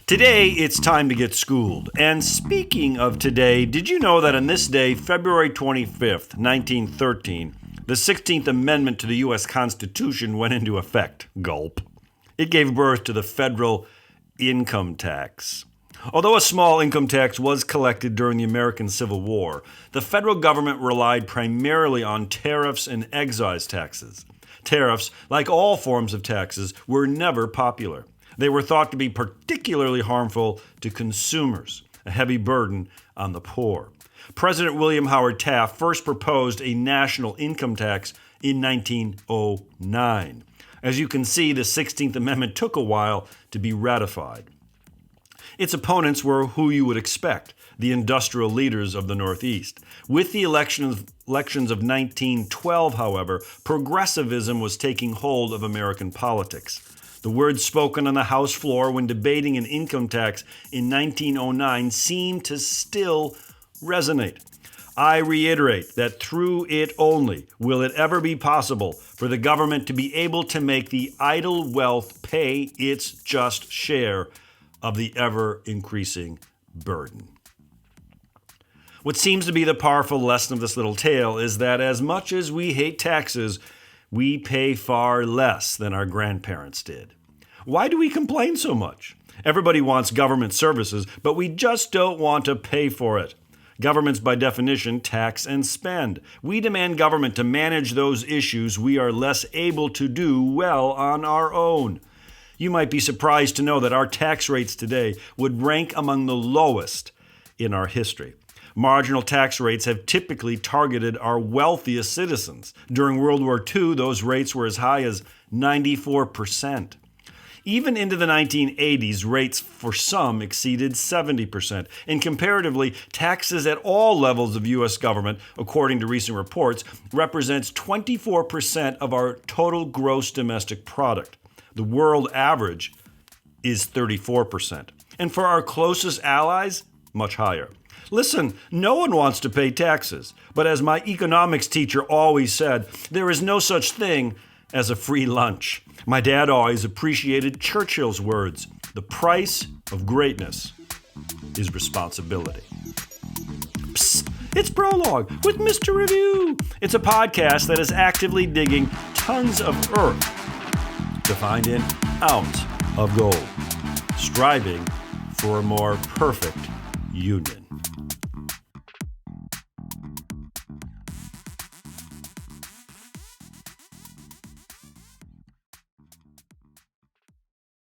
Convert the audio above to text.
Today, it's time to get schooled. And speaking of today, did you know that on this day, February 25th, 1913, the 16th Amendment to the U.S. Constitution went into effect? Gulp. It gave birth to the federal income tax. Although a small income tax was collected during the American Civil War, the federal government relied primarily on tariffs and excise taxes. Tariffs, like all forms of taxes, were never popular. They were thought to be particularly harmful to consumers, a heavy burden on the poor. President William Howard Taft first proposed a national income tax in 1909. As you can see, the 16th Amendment took a while to be ratified. Its opponents were who you would expect, the industrial leaders of the Northeast. With the elections of 1912, however, progressivism was taking hold of American politics. The words spoken on the House floor when debating an income tax in 1909 seem to still resonate. I reiterate that through it only will it ever be possible for the government to be able to make the idle wealth pay its just share of the ever-increasing burden. What seems to be the powerful lesson of this little tale is that as much as we hate taxes, we pay far less than our grandparents did. Why do we complain so much? Everybody wants government services, but we just don't want to pay for it. Governments, by definition, tax and spend. We demand government to manage those issues we are less able to do well on our own. You might be surprised to know that our tax rates today would rank among the lowest in our history. Marginal tax rates have typically targeted our wealthiest citizens. During World War II, those rates were as high as 94%. Even into the 1980s, rates for some exceeded 70%. And comparatively, taxes at all levels of U.S. government, according to recent reports, represents 24% of our total gross domestic product. The world average is 34%. And for our closest allies, much higher. Listen, no one wants to pay taxes. But as my economics teacher always said, there is no such thing as a free lunch. My dad always appreciated Churchill's words, the price of greatness is responsibility. Psst, it's Prologue with MR.REVIEW. It's a podcast that is actively digging tons of earth to find an ounce of gold, striving for a more perfect union.